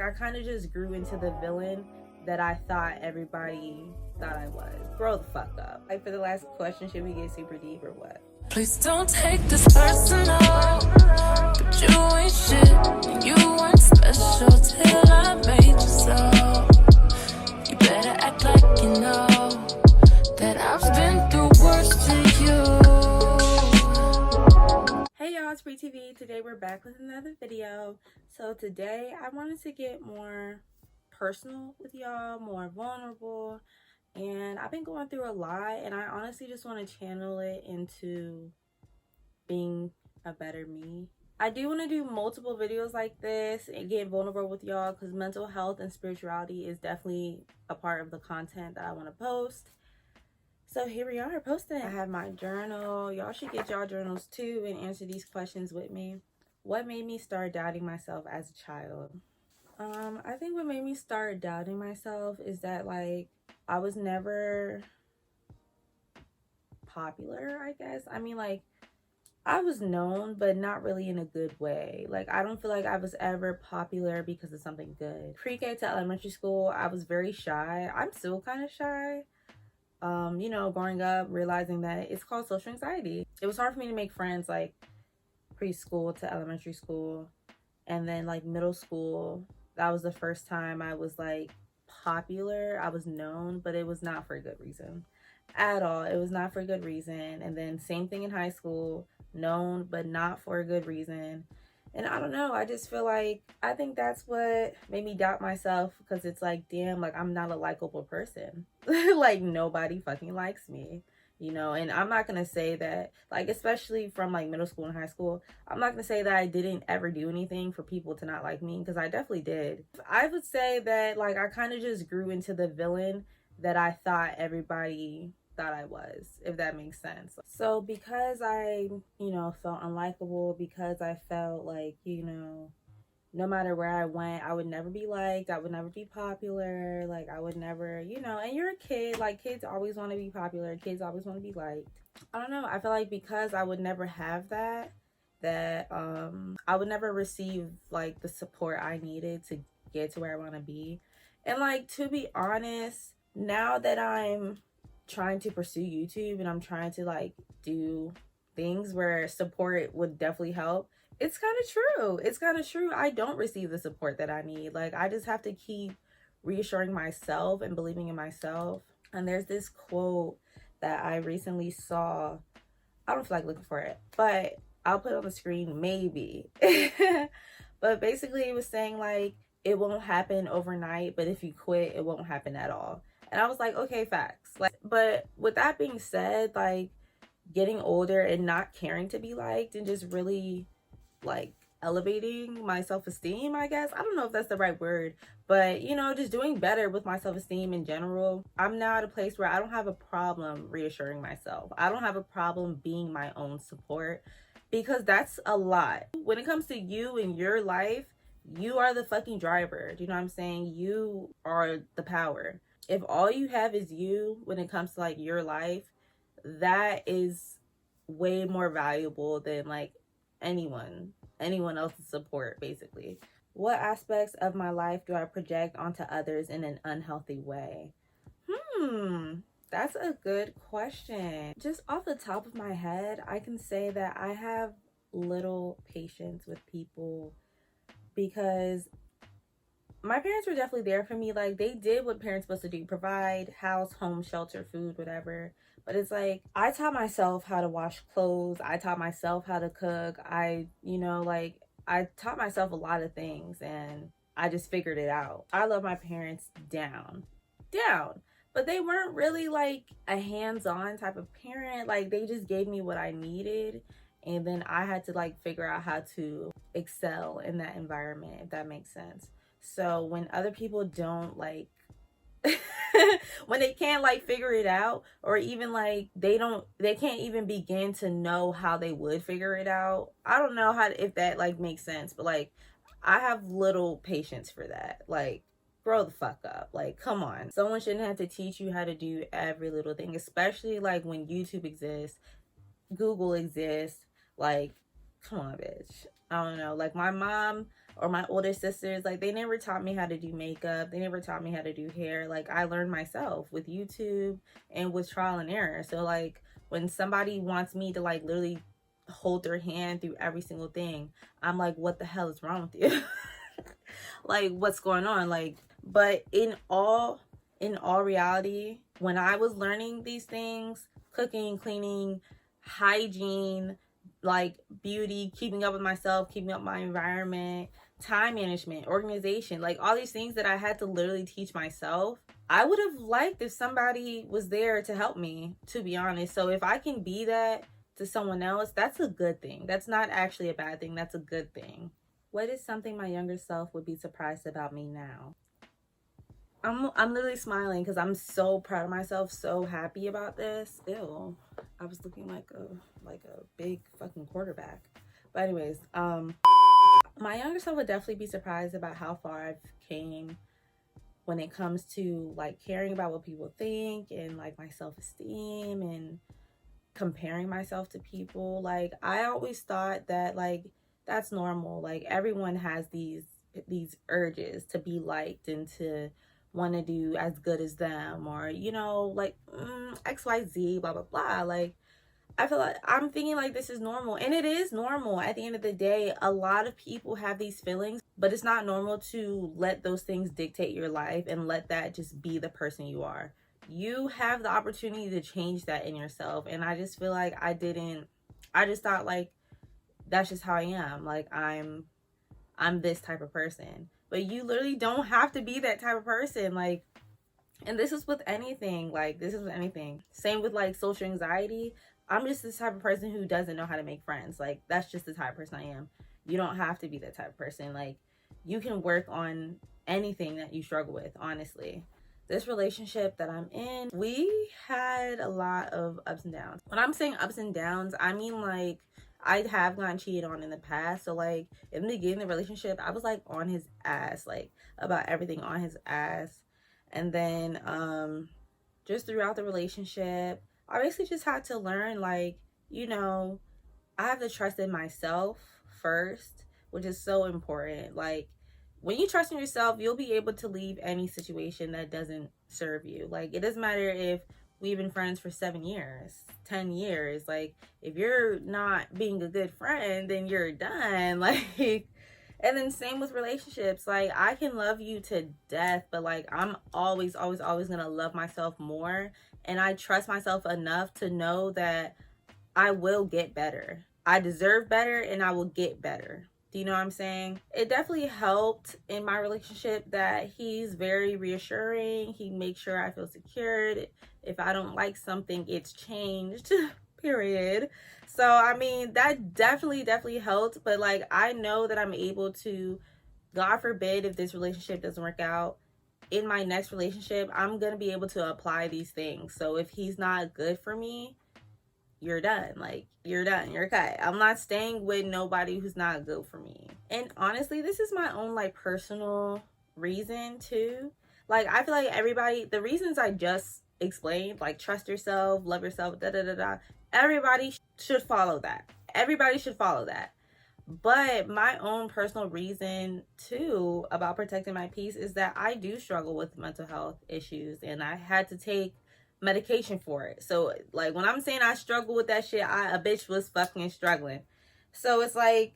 I kind of just grew into the villain that I thought everybody thought I was. Grow the fuck up. Like, for the last question, should we get super deep or what? Please don't take this personal, but you ain't shit, and you weren't special till I made you so. You better act like you know that I've been through worse to you. Hey y'all, it's BriTV. Today we're back with another video. So today I wanted to get more personal with y'all, more vulnerable, and I've been going through a lot, and I honestly just want to channel it into being a better me. I do want to do multiple videos like this and get vulnerable with y'all, because mental health and spirituality is definitely a part of the content that I want to post. So here we are posting. I have my journal. Y'all should get y'all journals too and answer these questions with me. What made me start doubting myself as a child? I think what made me start doubting myself is that, like, I was never popular, I guess. I mean, like, I was known, but not really in a good way. Like, I don't feel like I was ever popular because of something good. Pre-K to elementary school, I was very shy. I'm still kind of shy. You know, growing up, realizing that it's called social anxiety. It was hard for me to make friends, like, preschool to elementary school. And then, like, middle school, that was the first time I was, like, popular. I was known, but it was not for a good reason at all. It was not for a good reason. And then same thing in high school, known, but not for a good reason. And I don't know, I just feel like, I think that's what made me doubt myself, because it's like, damn, like, I'm not a likable person. Like, nobody fucking likes me, you know. And I'm not gonna say that, like, especially from like middle school and high school, I'm not gonna say that I didn't ever do anything for people to not like me, because I definitely did. I would say that, like, I kind of just grew into the villain that I thought everybody thought I was, if that makes sense. So because I, you know, felt unlikable, because I felt like, you know, no matter where I went, I would never be liked, I would never be popular, like, I would never, you know, and you're a kid, like, kids always want to be popular, kids always want to be liked. I don't know, I feel like because I would never have that I would never receive, like, the support I needed to get to where I want to be. And, like, to be honest, now that I'm trying to pursue YouTube and I'm trying to, like, do things where support would definitely help, it's kind of true. It's kind of true. I don't receive the support that I need. Like, I just have to keep reassuring myself and believing in myself. And there's this quote that I recently saw. I don't feel like looking for it, but I'll put it on the screen maybe. But basically it was saying, like, it won't happen overnight, but if you quit, it won't happen at all. And I was like, okay, facts. Like, but with that being said, like, getting older and not caring to be liked and just really, like, elevating my self-esteem, I guess. I don't know if that's the right word, but, you know, just doing better with my self-esteem in general. I'm now at a place where I don't have a problem reassuring myself. I don't have a problem being my own support, because that's a lot. When it comes to you and your life, you are the fucking driver. Do you know what I'm saying? You are the power. If all you have is you when it comes to, like, your life, that is way more valuable than, like, anyone else's support, basically. What aspects of my life do I project onto others in an unhealthy way? That's a good question. Just off the top of my head, I can say that I have little patience with people, because my parents were definitely there for me. Like, they did what parents supposed to do: provide house, home, shelter, food, whatever. But it's like, I taught myself how to wash clothes. I taught myself how to cook. You know, like, I taught myself a lot of things, and I just figured it out. I love my parents down. But they weren't really, like, a hands-on type of parent. Like, they just gave me what I needed, and then I had to, like, figure out how to excel in that environment, if that makes sense. So when other people don't, like, when they can't, like, figure it out, or even, like, they can't even begin to know how they would figure it out. I don't know if that, like, makes sense, but, like, I have little patience for that. Like, grow the fuck up. Like, come on. Someone shouldn't have to teach you how to do every little thing, especially, like, when YouTube exists, Google exists. Like, come on, bitch. I don't know. Like, my mom, or my older sisters, like, they never taught me how to do makeup. They never taught me how to do hair. Like, I learned myself with YouTube and with trial and error. So, like, when somebody wants me to, like, literally hold their hand through every single thing, I'm like, what the hell is wrong with you? Like, what's going on? Like, but in all reality, when I was learning these things, cooking, cleaning, hygiene, like beauty, keeping up with myself, keeping up my environment, time management, organization, like all these things that I had to literally teach myself, I would have liked if somebody was there to help me, to be honest. So if I can be that to someone else, that's a good thing. That's not actually a bad thing. That's a good thing. What is something my younger self would be surprised about me now? I'm literally smiling because I'm so proud of myself, so happy about this. Ew, I was looking like a big fucking quarterback. But anyways, my younger self would definitely be surprised about how far I've came when it comes to like caring about what people think and like my self-esteem and comparing myself to people. Like, I always thought that like that's normal. Like, everyone has these urges to be liked and to want to do as good as them, or like XYZ, blah blah blah. Like, I feel like I'm thinking like this is normal, and it is normal. At the end of the day, a lot of people have these feelings, but it's not normal to let those things dictate your life and let that just be the person you are. You have the opportunity to change that in yourself, and I just feel like I didn't. I just thought like that's just how I am. Like, I'm this type of person. But you literally don't have to be that type of person. Like, and this is with anything. Like, this is with anything. Same with like social anxiety. I'm just this type of person who doesn't know how to make friends. Like, that's just the type of person I am. You don't have to be that type of person. Like, you can work on anything that you struggle with, honestly. This relationship that I'm in, we had a lot of ups and downs. When I'm saying ups and downs, I mean like I have gotten cheated on in the past. So like in the beginning of the relationship, I was like on his ass, like about everything, on his ass. And then just throughout the relationship, I basically just had to learn like, I have to trust in myself first, which is so important. Like, when you trust in yourself, you'll be able to leave any situation that doesn't serve you. Like, it doesn't matter if we've been friends for 7 years, 10 years. Like, if you're not being a good friend, then you're done. Like, and then same with relationships. Like, I can love you to death, but like, I'm always, always, always gonna love myself more. And I trust myself enough to know that I will get better. I deserve better and I will get better. Do you know what I'm saying? It definitely helped in my relationship that he's very reassuring. He makes sure I feel secured. If I don't like something, it's changed. Period. So, I mean, that definitely helped. But like, I know that I'm able to, God forbid, if this relationship doesn't work out, in my next relationship, I'm going to be able to apply these things. So if he's not good for me, you're done. Like, you're done. You're cut. I'm not staying with nobody who's not good for me. And honestly, this is my own like personal reason too. Like, I feel like everybody, the reasons I just explained, like trust yourself, love yourself, da da da da, everybody should follow that. Everybody should follow that. But my own personal reason too about protecting my peace is that I do struggle with mental health issues, and I had to take medication for it. So like, when I'm saying I struggle with that shit, a bitch was fucking struggling. So it's like,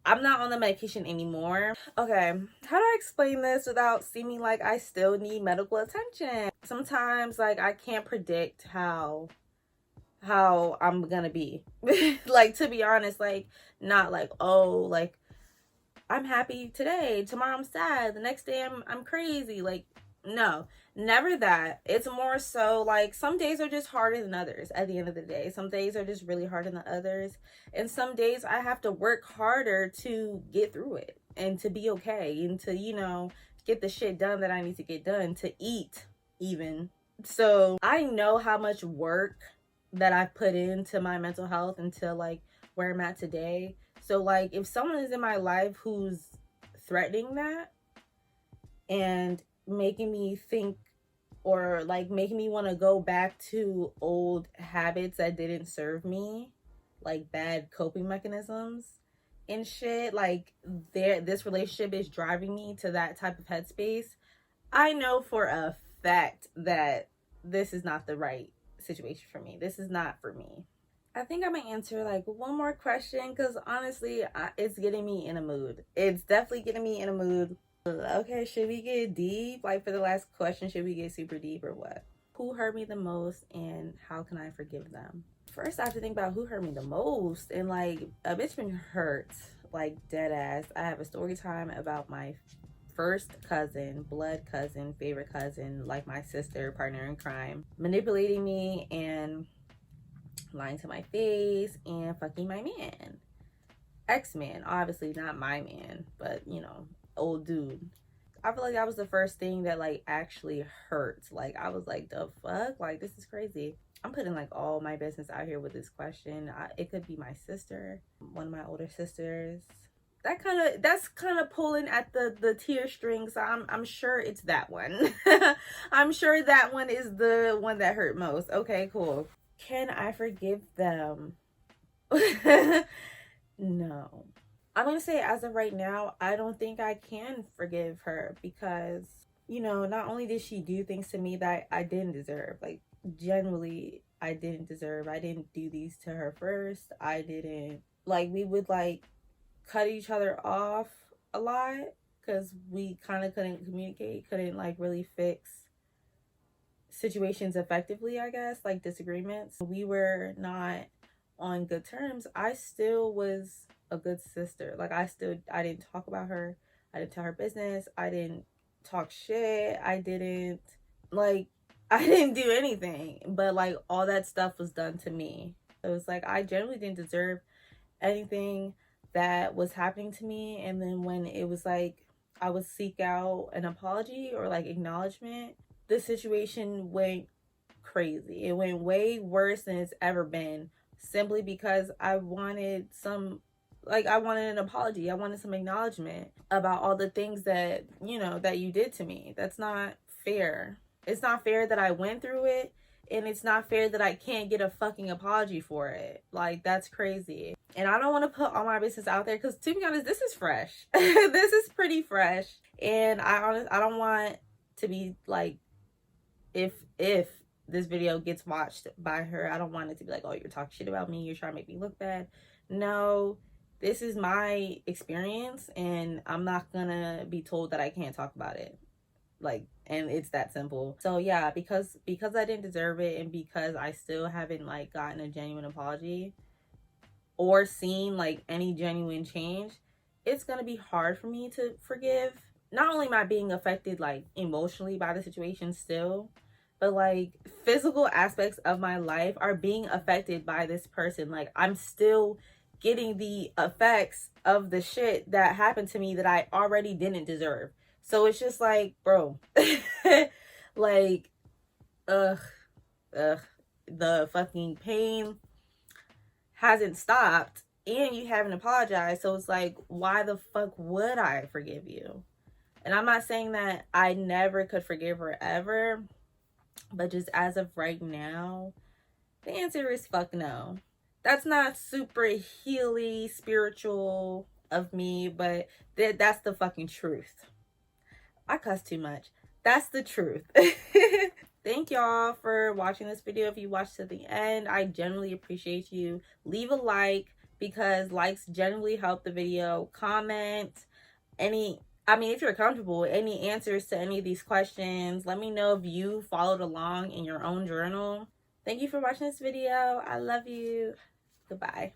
I'm not on the medication anymore. Okay, how do I explain this without seeming like I still need medical attention? Sometimes like I can't predict how I'm gonna be. Like, to be honest, like, not like, oh, like I'm happy today, tomorrow I'm sad, the next day I'm crazy. Like, no, never that. It's more so like some days are just harder than others. At the end of the day, some days are just really harder than others, and some days I have to work harder to get through it and to be okay and to get the shit done that I need to get done, to eat even. So I know how much work that I've put into my mental health until like where I'm at today. So like, if someone is in my life who's threatening that and making me think, or like making me want to go back to old habits that didn't serve me, like bad coping mechanisms, and shit, like this relationship is driving me to that type of headspace, I know for a fact that this is not the right situation for me. This is not for me. I think I'm gonna answer like one more question because honestly, it's getting me in a mood. It's definitely getting me in a mood. Okay, should we get deep? Like for the last question, should we get super deep or what? Who hurt me the most and how can I forgive them? First, I have to think about who hurt me the most. And like, a bitch been hurt, like dead ass. I have a story time about my first cousin, blood cousin, favorite cousin, like my sister, partner in crime, manipulating me and lying to my face and fucking my man. Ex-man, obviously not my man, but you know, old dude. I feel like that was the first thing that like actually hurt. Like I was like, the fuck? Like this is crazy. I'm putting like all my business out here with this question. It could be my sister, one of my older sisters. That's kind of pulling at the tear strings. So I'm sure it's that one. I'm sure that one is the one that hurt most. Okay, cool. Can I forgive them? No. I'm gonna say as of right now, I don't think I can forgive her because, you know, not only did she do things to me that I didn't deserve, like generally I didn't deserve. I didn't do these to her first. I didn't, like, we would like cut each other off a lot because we kind of couldn't communicate, couldn't like really fix situations effectively, I guess, like disagreements. We were not on good terms. I still was a good sister. Like I didn't talk about her. I didn't tell her business. I didn't talk shit. I didn't do anything. But like all that stuff was done to me. It was like I generally didn't deserve anything that was happening to me. And then when it was like I would seek out an apology or like acknowledgement, the situation went crazy. It went way worse than it's ever been, simply because I wanted an apology. I wanted some acknowledgement about all the things that, you know, that you did to me. That's not fair. It's not fair that I went through it, and it's not fair that I can't get a fucking apology for it. Like, that's crazy. And I don't want to put all my business out there because, to be honest, this is fresh. This is pretty fresh. And I don't want to be like, if this video gets watched by her, I don't want it to be like, oh, you're talking shit about me, you're trying to make me look bad. No, this is my experience, and I'm not gonna be told that I can't talk about it. Like, and it's that simple. So yeah, because I didn't deserve it, and because I still haven't like gotten a genuine apology or seen like any genuine change, it's gonna be hard for me to forgive. Not only am I being affected like emotionally by the situation still, but like physical aspects of my life are being affected by this person. Like I'm still getting the effects of the shit that happened to me that I already didn't deserve. So it's just like, bro, like, the fucking pain hasn't stopped and you haven't apologized. So it's like, why the fuck would I forgive you? And I'm not saying that I never could forgive her ever, but just as of right now, the answer is fuck no. That's not super healy, spiritual of me, but that's the fucking truth. I cuss too much. That's the truth. Thank y'all for watching this video. If you watched to the end, I genuinely appreciate you. Leave a like because likes generally help the video. Comment if you're comfortable, any answers to any of these questions. Let me know if you followed along in your own journal. Thank you for watching this video. I love you. Goodbye.